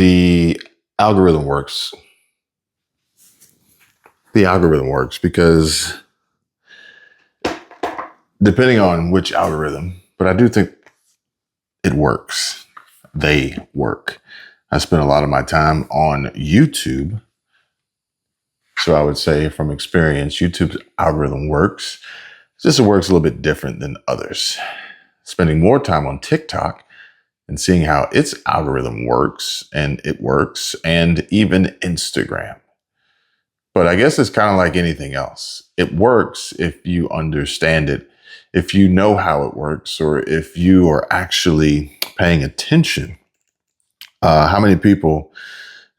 The algorithm works. The algorithm works because depending on which algorithm, but I do think it works. They work. I spend a lot of my time on YouTube. So I would say from experience, YouTube's algorithm works. It just works a little bit different than others. Spending more time on TikTok and seeing how its algorithm works, and even Instagram. But I guess it's kind of like anything else. It works if you understand it, if you know how it works, or if you are actually paying attention. How many people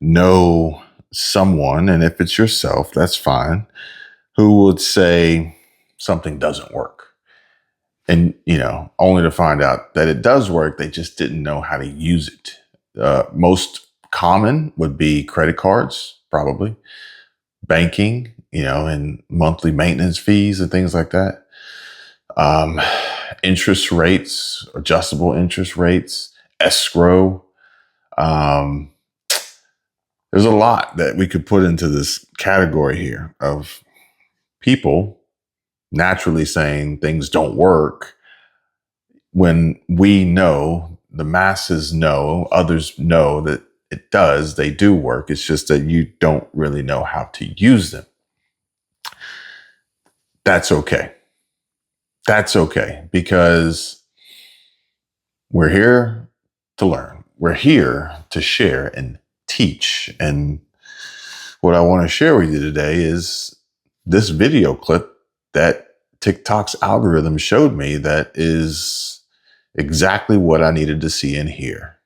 know someone, and if it's yourself, that's fine, who would say something doesn't work? And, only to find out that it does work, they just didn't know how to use it. Most common would be credit cards, probably, banking, and monthly maintenance fees and things like that. Interest rates, adjustable interest rates, escrow. There's a lot that we could put into this category here of people naturally saying things don't work when we know, the masses know, others know that it does, they do work. It's just that you don't really know how to use them. That's okay. That's okay, because we're here to learn. We're here to share and teach. And what I want to share with you today is this video clip that TikTok's algorithm showed me that is exactly what I needed to see and hear.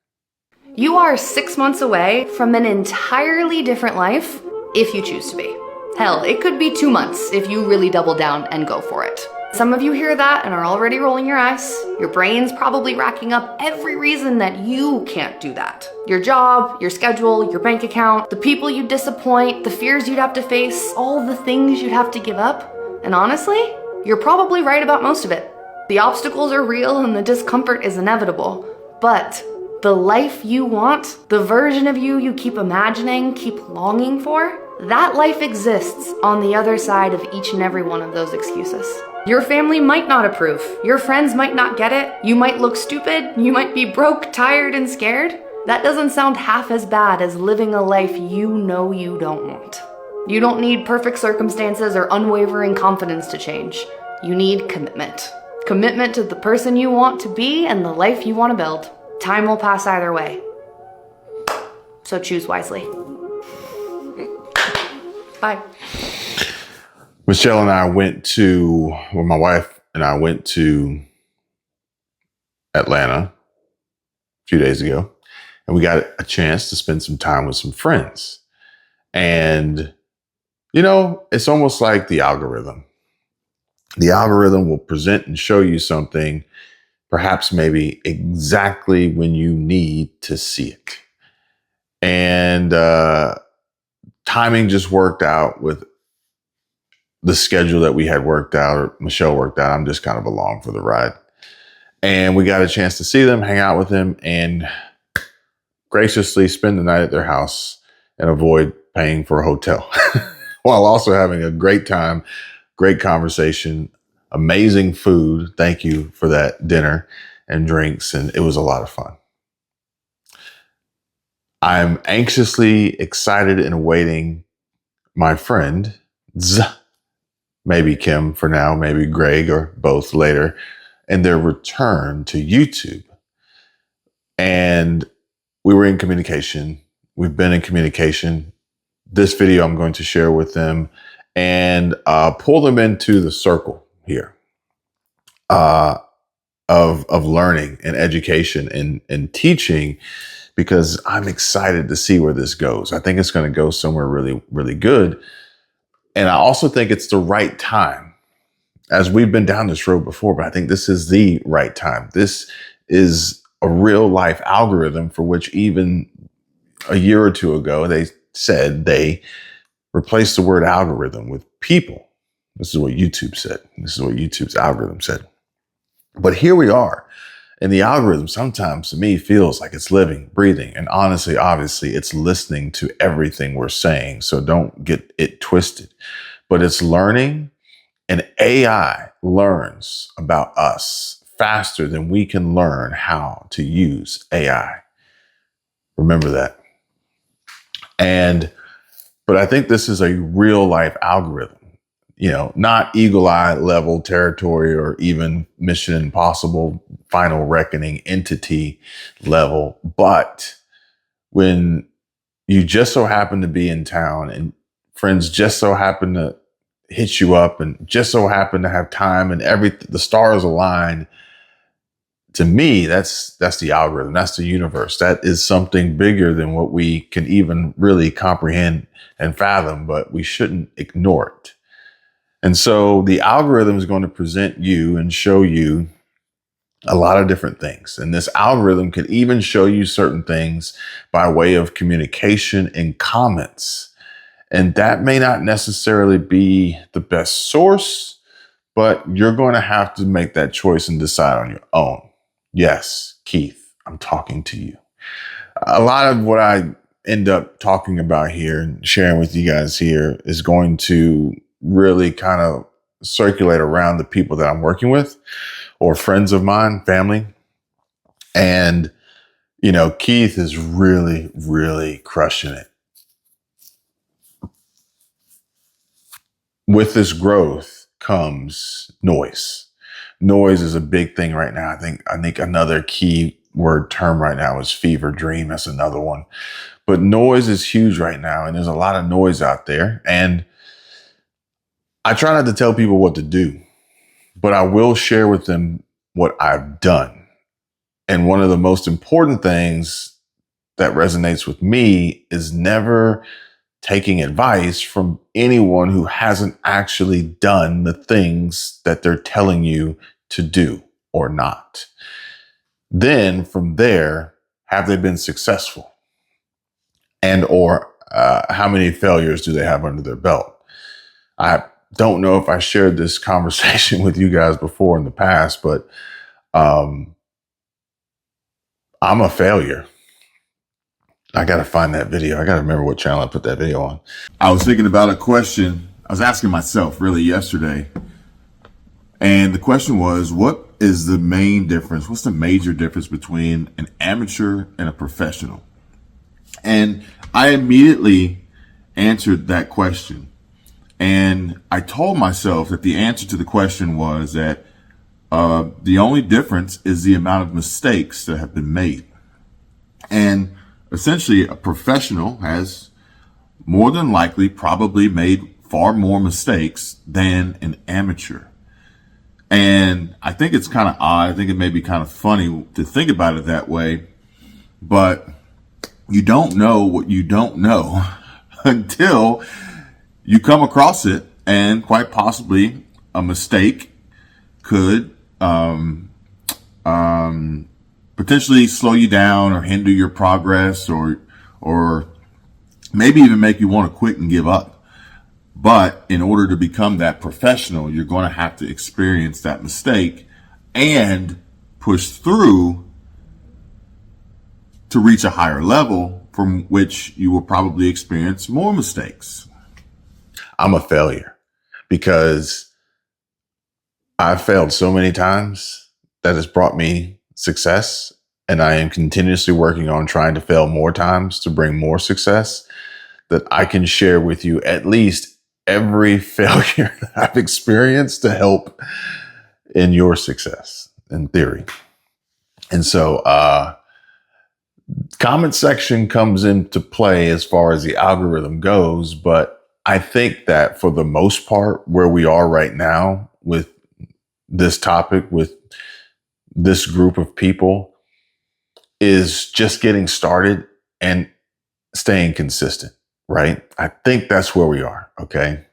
You are 6 months away from an entirely different life if you choose to be. Hell, it could be 2 months if you really double down and go for it. Some of you hear that and are already rolling your eyes. Your brain's probably racking up every reason that you can't do that. Your job, your schedule, your bank account, the people you'd disappoint, the fears you'd have to face, all the things you'd have to give up. And honestly, you're probably right about most of it. The obstacles are real and the discomfort is inevitable. But the life you want, the version of you keep imagining, keep longing for, that life exists on the other side of each and every one of those excuses. Your family might not approve. Your friends might not get it. You might look stupid. You might be broke, tired, and scared. That doesn't sound half as bad as living a life you know you don't want. You don't need perfect circumstances or unwavering confidence to change. You need commitment. Commitment to the person you want to be and the life you want to build. Time will pass either way. So choose wisely. Bye. Michelle and I my wife and I went to Atlanta a few days ago, and we got a chance to spend some time with some friends. And, it's almost like the algorithm. The algorithm will present and show you something, perhaps maybe exactly when you need to see it. And timing just worked out with the schedule that we had worked out, or Michelle worked out. I'm just kind of along for the ride. And we got a chance to see them, hang out with them, and graciously spend the night at their house and avoid paying for a hotel while also having a great time, great conversation, amazing food. Thank you for that dinner and drinks. And it was a lot of fun. I'm anxiously excited and awaiting my friend, maybe Kim for now, maybe Greg, or both later, and their return to YouTube. And we were in communication. We've been in communication. This video I'm going to share with them and pull them into the circle here of learning and education and teaching, because I'm excited to see where this goes. I think it's going to go somewhere really, really good. And I also think it's the right time, as we've been down this road before, but I think this is the right time. This is a real life algorithm for which even a year or two ago, they said they replaced the word algorithm with people. This is what YouTube said. This is what YouTube's algorithm said. But here we are. And the algorithm sometimes to me feels like it's living, breathing. And honestly, obviously, it's listening to everything we're saying. So don't get it twisted. But it's learning, and AI learns about us faster than we can learn how to use AI. Remember that. But I think this is a real life algorithm, not eagle eye level territory or even Mission Impossible Final Reckoning entity level. But when you just so happen to be in town and friends just so happen to hit you up and just so happen to have time and the stars align, to me, that's the algorithm. That's the universe. That is something bigger than what we can even really comprehend and fathom, but we shouldn't ignore it. And so the algorithm is going to present you and show you a lot of different things. And this algorithm could even show you certain things by way of communication and comments. And that may not necessarily be the best source, but you're going to have to make that choice and decide on your own. Yes, Keith, I'm talking to you. A lot of what I end up talking about here and sharing with you guys here is going to really kind of circulate around the people that I'm working with or friends of mine, family. And, Keith is really, really crushing it. With this growth comes noise. Noise is a big thing right now. I think another key word term right now is fever dream. That's another one. But noise is huge right now, and there's a lot of noise out there. And I try not to tell people what to do, but I will share with them what I've done. And one of the most important things that resonates with me is never taking advice from anyone who hasn't actually done the things that they're telling you to do or not. Then from there, have they been successful? And or how many failures do they have under their belt? I don't know if I shared this conversation with you guys before in the past, but I'm a failure. I got to find that video. I got to remember what channel I put that video on. I was thinking about a question I was asking myself really yesterday. And the question was, what is the main difference? What's the major difference between an amateur and a professional? And I immediately answered that question. And I told myself that the answer to the question was that the only difference is the amount of mistakes that have been made. And essentially, a professional has more than likely probably made far more mistakes than an amateur. And I think it's kind of odd. I think it may be kind of funny to think about it that way, but you don't know what you don't know until you come across it, and quite possibly a mistake could potentially slow you down or hinder your progress or maybe even make you want to quit and give up. But in order to become that professional, you're going to have to experience that mistake and push through to reach a higher level from which you will probably experience more mistakes. I'm a failure because I've failed so many times that has brought me success. And I am continuously working on trying to fail more times to bring more success, that I can share with you at least every failure that I've experienced to help in your success, in theory. And so, comment section comes into play as far as the algorithm goes, but I think that for the most part, where we are right now with this topic, with this group of people, is just getting started and staying consistent, right? I think that's where we are, okay?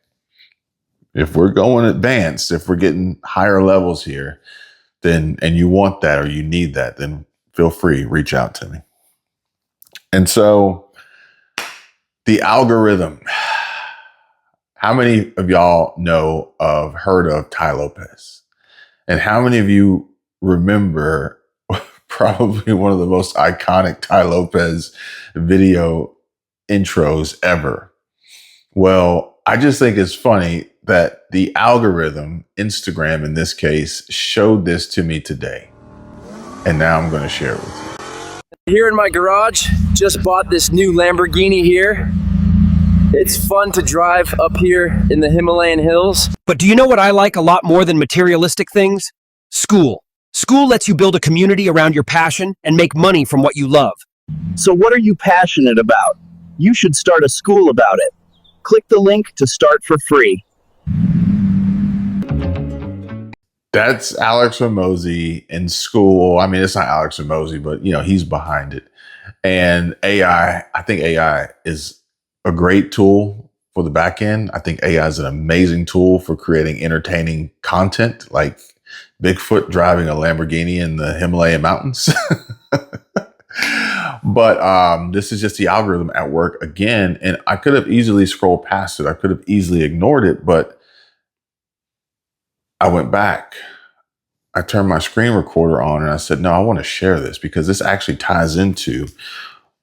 If we're going advanced, if we're getting higher levels here, then, and you want that or you need that, then feel free, reach out to me. And so the algorithm, how many of y'all heard of Tai Lopez? And how many of you remember probably one of the most iconic Tai Lopez video intros ever. Well, I just think it's funny that the algorithm, Instagram in this case, showed this to me today. And now I'm going to share it with you. Here in my garage, just bought this new Lamborghini here. It's fun to drive up here in the Himalayan hills. But do you know what I like a lot more than materialistic things? School. School lets you build a community around your passion and make money from what you love. So what are you passionate about? You should start a school about it. Click the link to start for free. That's Alex Hormozi in school. I mean, it's not Alex Hormozi, but he's behind it. And AI, I think AI is a great tool for the back end. I think AI is an amazing tool for creating entertaining content, like Bigfoot driving a Lamborghini in the Himalayan mountains. But this is just the algorithm at work again. And I could have easily scrolled past it. I could have easily ignored it, but I went back. I turned my screen recorder on and I said, no, I want to share this because this actually ties into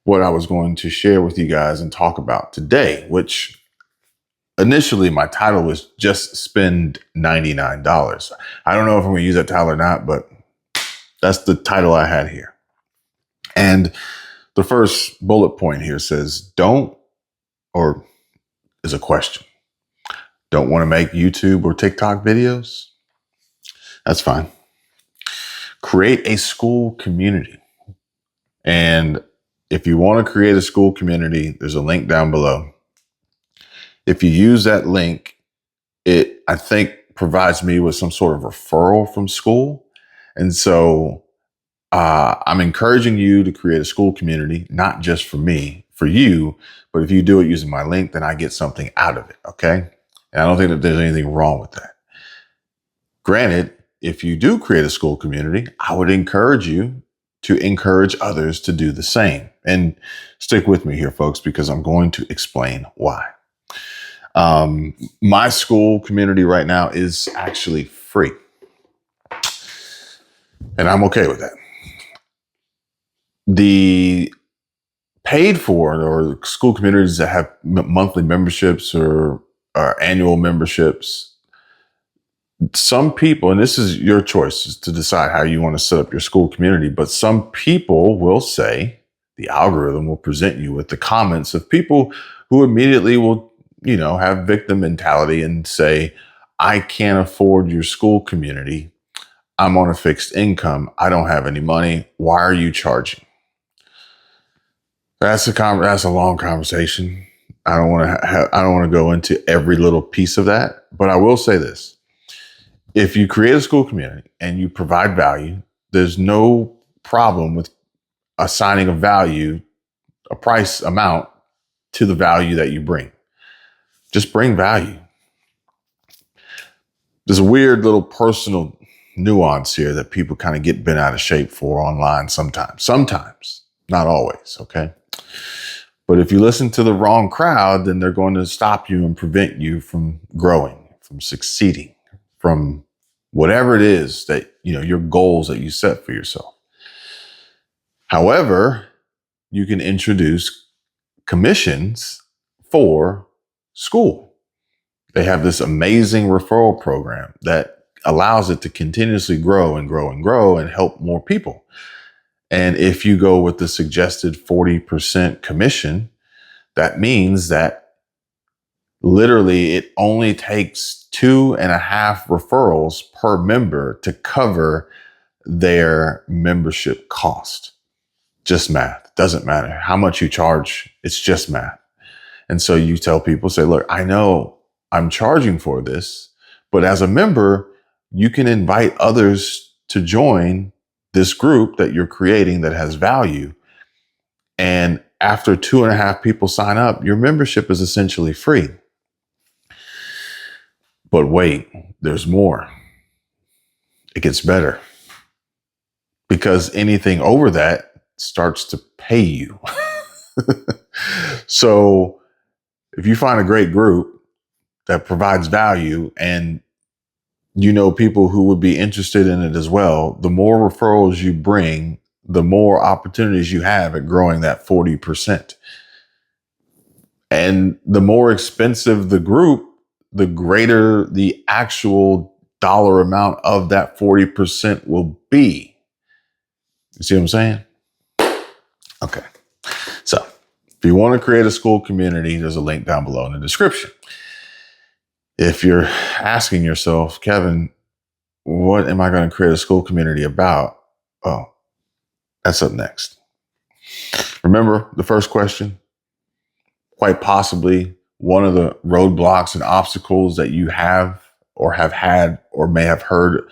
what I was going to share with you guys and talk about today, which initially my title was Just Spend $99. I don't know if I'm going to use that title or not, but that's the title I had here. And the first bullet point here says, or is a question. Don't want to make YouTube or TikTok videos? That's fine. Create a school community. And if you want to create a school community, there's a link down below. If you use that link, it, I think, provides me with some sort of referral from school. And so I'm encouraging you to create a school community, not just for me, for you, but if you do it using my link, then I get something out of it, okay? And I don't think that there's anything wrong with that. Granted, if you do create a school community, I would encourage you to encourage others to do the same. And stick with me here, folks, because I'm going to explain why. My school community right now is actually free. And I'm okay with that. The paid for or school communities that have monthly memberships or annual memberships, some people, and this is your choice to decide how you want to set up your school community, but some people will say, the algorithm will present you with the comments of people who immediately will, have victim mentality and say, I can't afford your school community. I'm on a fixed income. I don't have any money. Why are you charging? That's a long conversation. I don't want to go into every little piece of that, but I will say this. If you create a school community and you provide value, there's no problem with assigning a value, a price amount to the value that you bring. Just bring value. There's a weird little personal nuance here that people kind of get bent out of shape for online sometimes, not always, okay? But if you listen to the wrong crowd, then they're going to stop you and prevent you from growing, from succeeding, from whatever it is that, your goals that you set for yourself. However, you can introduce commissions for school. They have this amazing referral program that allows it to continuously grow and grow and grow and help more people. And if you go with the suggested 40% commission, that means that literally it only takes 2.5 referrals per member to cover their membership cost. Just math. Doesn't matter how much you charge. It's just math. And so you tell people, say, look, I know I'm charging for this, but as a member, you can invite others to join this group that you're creating that has value. And after 2.5 people sign up, your membership is essentially free. But wait, there's more. It gets better. Because anything over that starts to pay you. So if you find a great group that provides value and people who would be interested in it as well, the more referrals you bring, the more opportunities you have at growing that 40%. And the more expensive the group, the greater the actual dollar amount of that 40% will be. You see what I'm saying? Okay. So if you want to create a school community, there's a link down below in the description. If you're asking yourself, Kevin, what am I going to create a school community about? Oh, that's up next. Remember the first question? Quite possibly one of the roadblocks and obstacles that you have or have had or may have heard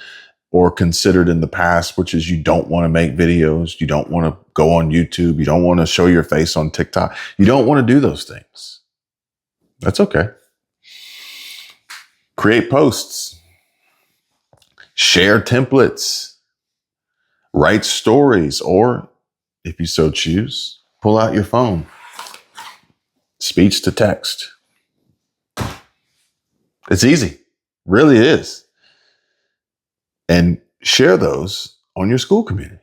or considered in the past, which is you don't want to make videos. You don't want to go on YouTube. You don't want to show your face on TikTok. You don't want to do those things. That's okay. Create posts, share templates, write stories, or if you so choose, pull out your phone, speech to text. It's easy, really is. And share those on your school community.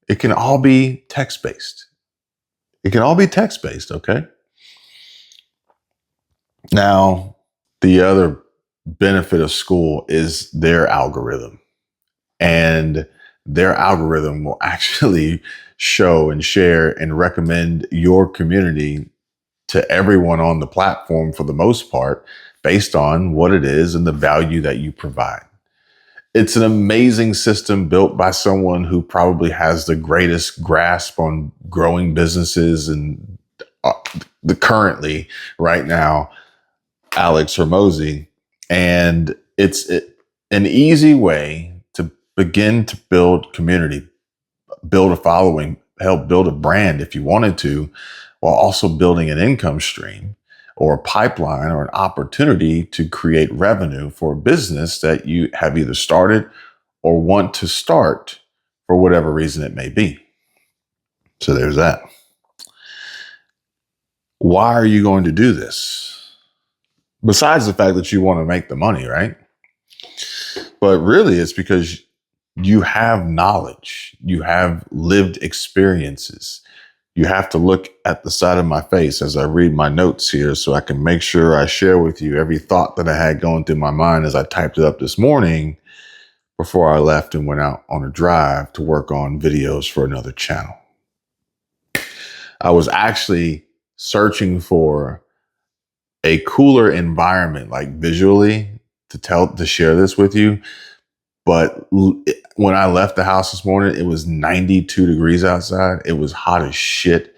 It can all be text-based. Okay? Now, the other benefit of school is their algorithm. And their algorithm will actually show and share and recommend your community to everyone on the platform for the most part, based on what it is and the value that you provide. It's an amazing system built by someone who probably has the greatest grasp on growing businesses and the currently right now, Alex Hormozi. And it's an easy way to begin to build community, build a following, help build a brand if you wanted to, while also building an income stream or a pipeline or an opportunity to create revenue for a business that you have either started or want to start for whatever reason it may be. So there's that. Why are you going to do this? Besides the fact that you want to make the money, right? But really it's because you have knowledge, you have lived experiences. You have to look at the side of my face as I read my notes here so I can make sure I share with you every thought that I had going through my mind as I typed it up this morning before I left and went out on a drive to work on videos for another channel. I was actually searching for a cooler environment, like visually, to share this with you. But when I left the house this morning, it was 92 degrees outside. It was hot as shit.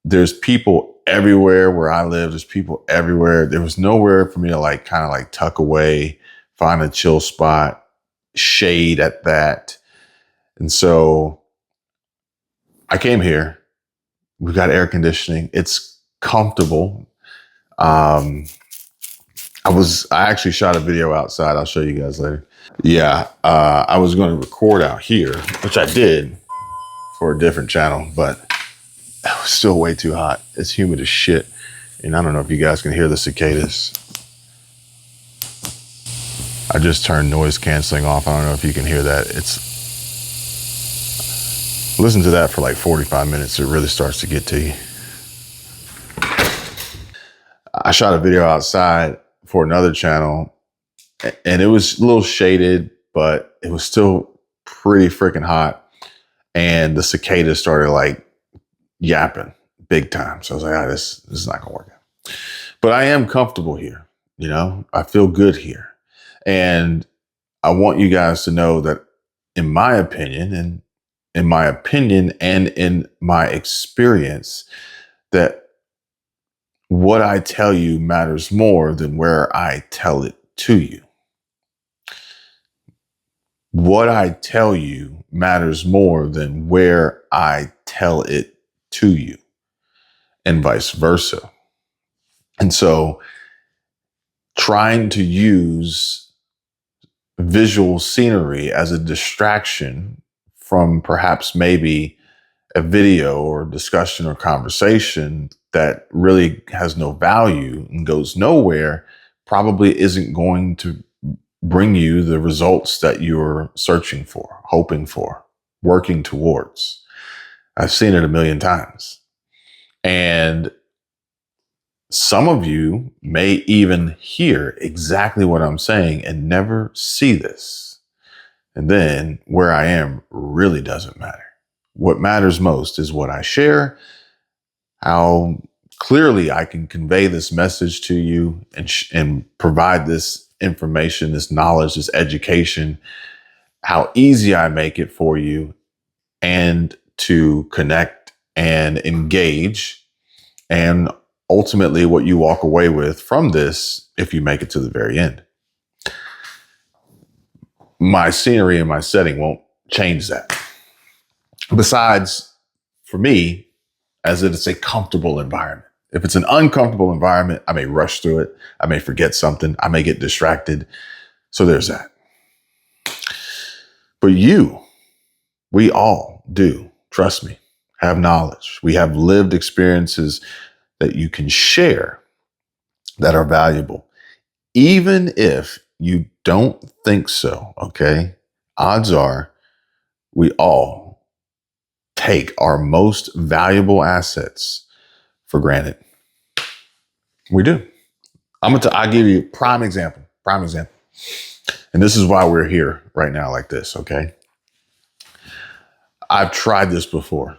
There's people everywhere where I live. There's people everywhere. There was nowhere for me to kind of tuck away, find a chill spot, shade at that. And so I came here. We've got air conditioning. It's comfortable. I actually shot a video outside. I'll show you guys later. Yeah, I was going to record out here, which I did for a different channel, but it was still way too hot. It's humid as shit. And I don't know if you guys can hear the cicadas. I just turned noise canceling off. I don't know if you can hear that. Listen to that for 45 minutes. It really starts to get to you. I shot a video outside for another channel, and it was a little shaded, but it was still pretty freaking hot. And the cicadas started yapping big time. So I was like, this is not gonna work out. But I am comfortable here. I feel good here. And I want you guys to know that in my opinion and in my experience, that what I tell you matters more than where I tell it to you. What I tell you matters more than where I tell it to you, and vice versa. And so trying to use visual scenery as a distraction from perhaps maybe a video or discussion or conversation that really has no value and goes nowhere probably isn't going to bring you the results that you're searching for, hoping for, working towards. I've seen it a million times. And some of you may even hear exactly what I'm saying and never see this. And then where I am really doesn't matter. What matters most is what I share, how clearly I can convey this message to you and provide this information, this knowledge, this education, how easy I make it for you, and to connect and engage, and ultimately what you walk away with from this if you make it to the very end. My scenery and my setting won't change that. Besides, for me, as it is a comfortable environment. If it's an uncomfortable environment, I may rush through it. I may forget something. I may get distracted. So there's that. But we all do, trust me, have knowledge. We have lived experiences that you can share that are valuable. Even if you don't think so, okay? Odds are we all take our most valuable assets for granted. We do. I'll give you a prime example. And this is why we're here right now like this, okay? I've tried this before.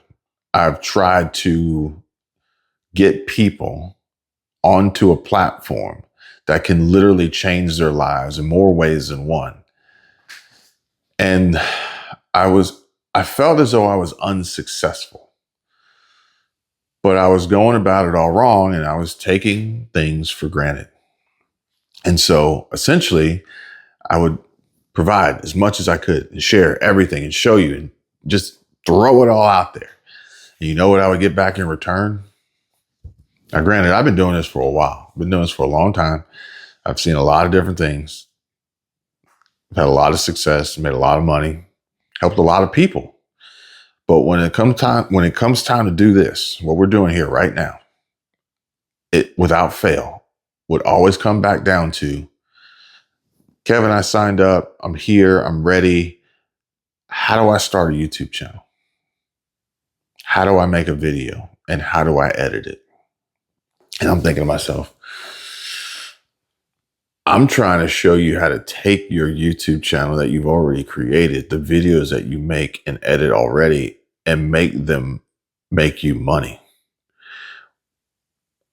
I've tried to get people onto a platform that can literally change their lives in more ways than one. And I felt as though I was unsuccessful, but I was going about it all wrong and I was taking things for granted. And so essentially I would provide as much as I could and share everything and show you and just throw it all out there. And you know what I would get back in return? Now, granted, I've been doing this for a while. I've been doing this for a long time. I've seen a lot of different things. I've had a lot of success, made a lot of money, helped a lot of people. But when it comes time to do this, what we're doing here right now, it without fail would always come back down to, Kevin, I signed up. I'm here. I'm ready. How do I start a YouTube channel? How do I make a video? And how do I edit it? And I'm thinking to myself, I'm trying to show you how to take your YouTube channel that you've already created, the videos that you make and edit already, and make them make you money.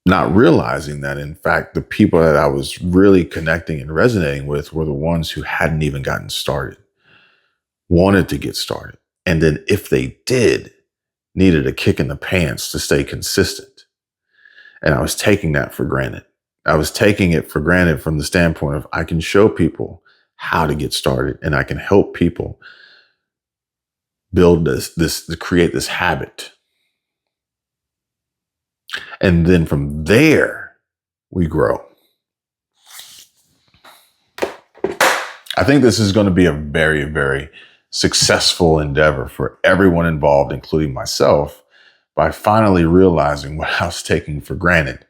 Not realizing that, in fact, the people that I was really connecting and resonating with were the ones who hadn't even gotten started, wanted to get started. And then if they did, needed a kick in the pants to stay consistent. And I was taking that for granted. I was taking it for granted from the standpoint of I can show people how to get started and I can help people build create this habit. And then from there, we grow. I think this is going to be a very, very successful endeavor for everyone involved, including myself, by finally realizing what I was taking for granted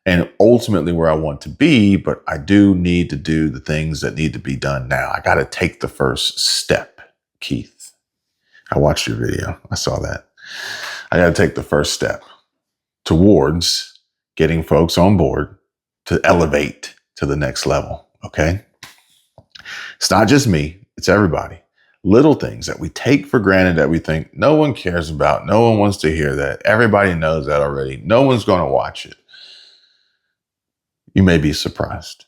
and ultimately where I want to be. But I do need to do the things that need to be done now. I got to take the first step, Keith. I watched your video. I saw that. I got to take the first step towards getting folks on board to elevate to the next level. Okay. It's not just me. It's everybody. Little things that we take for granted that we think no one cares about. No one wants to hear that. Everybody knows that already. No one's going to watch it. You may be surprised.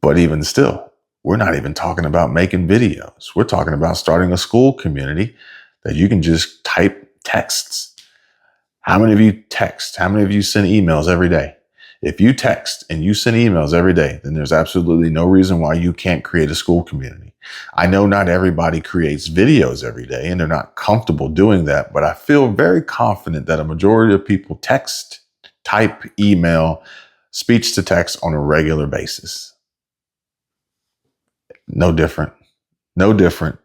But even still, we're not even talking about making videos. We're talking about starting a school community that you can just type texts. How many of you text? How many of you send emails every day? If you text and you send emails every day, then there's absolutely no reason why you can't create a school community. I know not everybody creates videos every day and they're not comfortable doing that, but I feel very confident that a majority of people text, type, email, speech to text on a regular basis. No different. No different.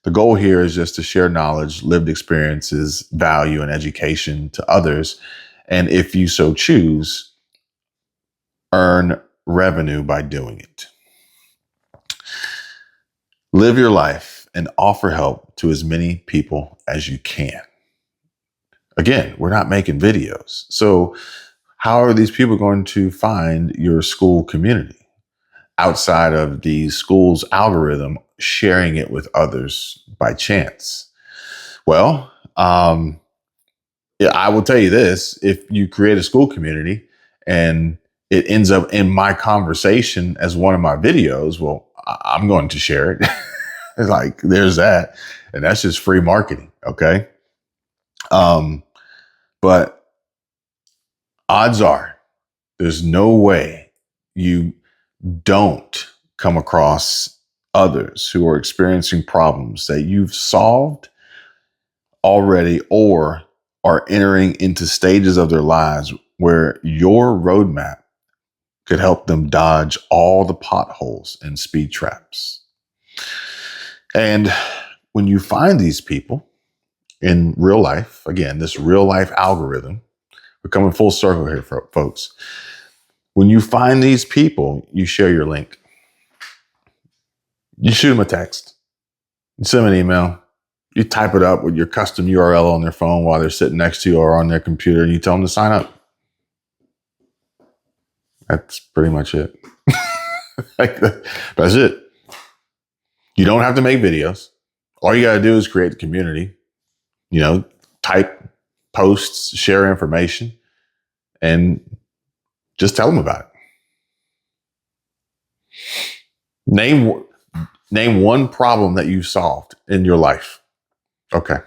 The goal here is just to share knowledge, lived experiences, value, and education to others. And if you so choose, earn revenue by doing it. Live your life and offer help to as many people as you can. Again, we're not making videos. So how are these people going to find your school community outside of the school's algorithm sharing it with others by chance? Well, yeah, I will tell you this. If you create a school community and it ends up in my conversation as one of my videos, well, I'm going to share it. It's like, there's that. And that's just free marketing. Okay. But odds are there's no way you don't come across others who are experiencing problems that you've solved already or are entering into stages of their lives where your roadmap could help them dodge all the potholes and speed traps. And when you find these people in real life, again, this real life algorithm, we're coming full circle here, folks. When you find these people, you share your link. You shoot them a text. You send them an email. You type it up with your custom URL on their phone while they're sitting next to you or on their computer, and you tell them to sign up. That's pretty much it. That's it. You don't have to make videos. All you got to do is create the community, type posts, share information, and just tell them about it. Name one problem that you solved in your life. Okay.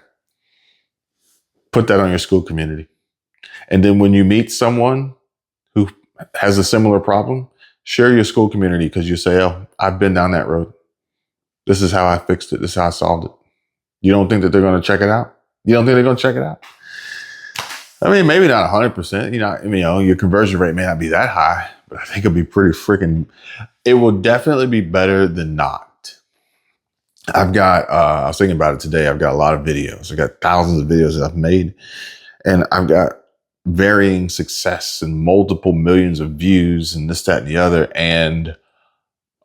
Put that on your school community. And then when you meet someone who has a similar problem, share your school community, because you say, oh, I've been down that road. This is how I fixed it. This is how I solved it. You don't think that they're going to check it out? You don't think they're going to check it out? I mean, maybe not 100%. Your conversion rate may not be that high, but I think it'll be pretty it will definitely be better than not. I was thinking about it today. I've got a lot of videos. I've got thousands of videos that I've made, and I've got varying success and multiple millions of views and this, that, and the other. And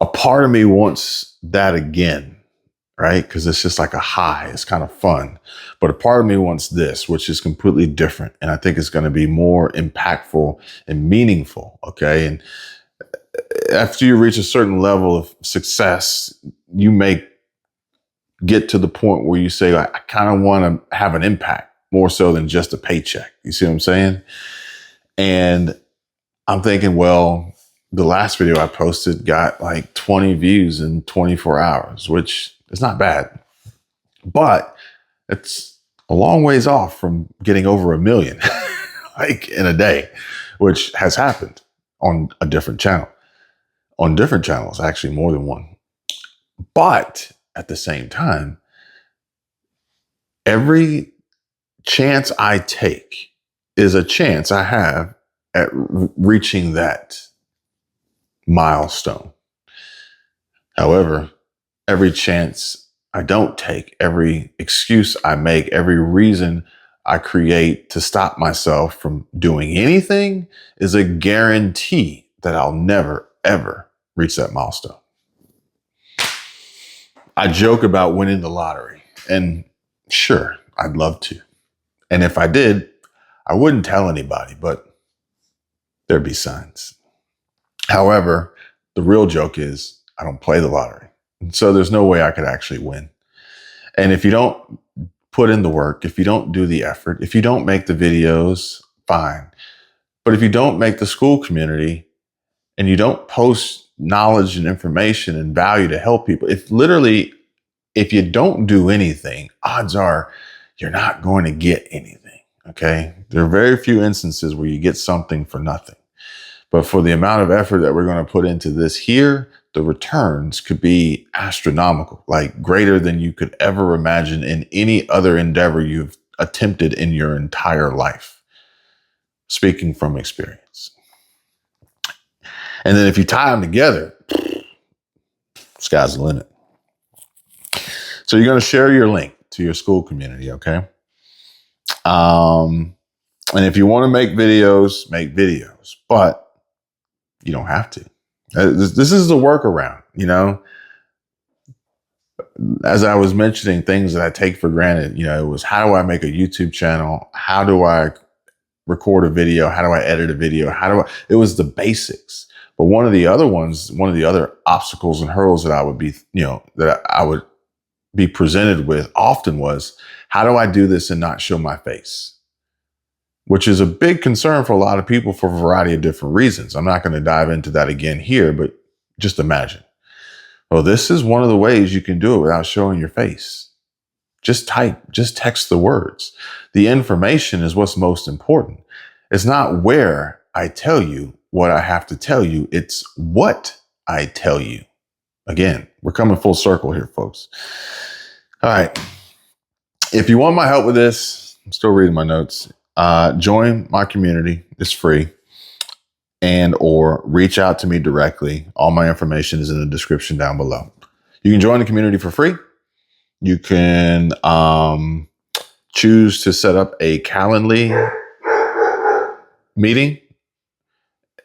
a part of me wants that again, right? Because it's just like a high. It's kind of fun. But a part of me wants this, which is completely different. And I think it's going to be more impactful and meaningful. Okay. And after you reach a certain level of success, you may get to the point where you say, I kind of want to have an impact more so than just a paycheck. You see what I'm saying? And I'm thinking, well, the last video I posted got like 20 views in 24 hours, which is not bad, but it's a long ways off from getting over 1 million like in a day, which has happened on a different channel, on different channels, actually more than one. But at the same time, every chance I take is a chance I have at reaching that milestone. However, every chance I don't take, every excuse I make, every reason I create to stop myself from doing anything is a guarantee that I'll never, ever reach that milestone. I joke about winning the lottery, and sure, I'd love to. And if I did, I wouldn't tell anybody, but there'd be signs. However, the real joke is I don't play the lottery. And so there's no way I could actually win. And if you don't put in the work, if you don't do the effort, if you don't make the videos, fine. But if you don't make the school community and you don't post knowledge and information and value to help people, if you don't do anything, odds are you're not going to get anything. Okay. There are very few instances where you get something for nothing. But for the amount of effort that we're going to put into this here, the returns could be astronomical, like greater than you could ever imagine in any other endeavor you've attempted in your entire life. Speaking from experience. And then if you tie them together, sky's the limit. So you're going to share your link to your school community, okay? And if you want to make videos, but you don't have to. This is a workaround, as I was mentioning things that I take for granted, it was, how do I make a YouTube channel? How do I record a video? How do I edit a video? It was the basics. But one of the other obstacles and hurdles that I would be, that I would be presented with often was, how do I do this and not show my face? Which is a big concern for a lot of people for a variety of different reasons. I'm not going to dive into that again here, but just imagine. Well, this is one of the ways you can do it without showing your face. Just text the words. The information is what's most important. It's not where I tell you what I have to tell you. It's what I tell you. Again, we're coming full circle here, folks. All right. If you want my help with this, I'm still reading my notes. Join my community. It's free. And or reach out to me directly. All my information is in the description down below. You can join the community for free. You can choose to set up a Calendly meeting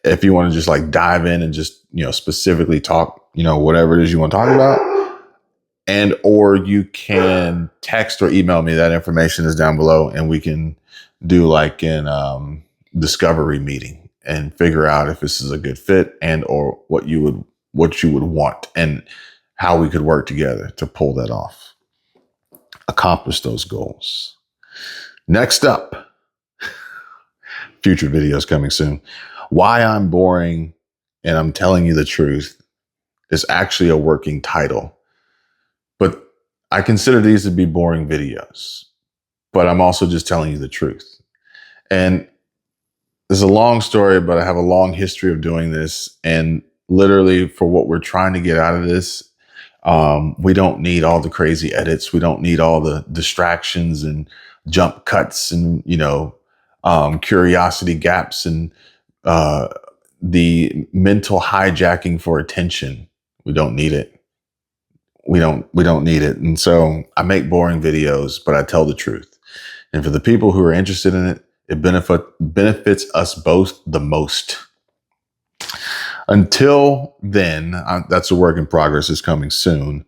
if you want to just like dive in and just, specifically talk, whatever it is you want to talk about. And or you can text or email me. That information is down below, and we can do like an discovery meeting and figure out if this is a good fit and or what you would want and how we could work together to pull that off, accomplish those goals. Next up, future videos coming soon. Why I'm boring and I'm telling you the truth is actually a working title, but I consider these to be boring videos, but I'm also just telling you the truth. And it's a long story, but I have a long history of doing this. And literally, for what we're trying to get out of this, we don't need all the crazy edits. We don't need all the distractions and jump cuts and, curiosity gaps and the mental hijacking for attention. We don't need it. We don't need it. And so I make boring videos, but I tell the truth. And for the people who are interested in it, it benefits us both the most. Until then, that's a work in progress. It's coming soon.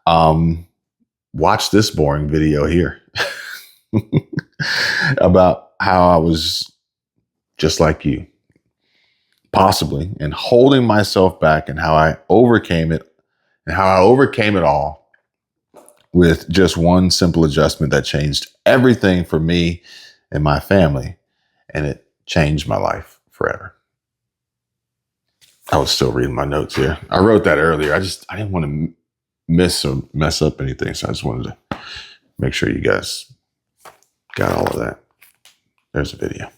Watch this boring video here about how I was just like you, possibly, and holding myself back, and how I overcame it, and how I overcame it all with just one simple adjustment that changed everything for me and my family, and it changed my life forever. I was still reading my notes here. I wrote that earlier. I didn't want to miss or mess up anything, so I just wanted to make sure you guys got all of that. There's a video.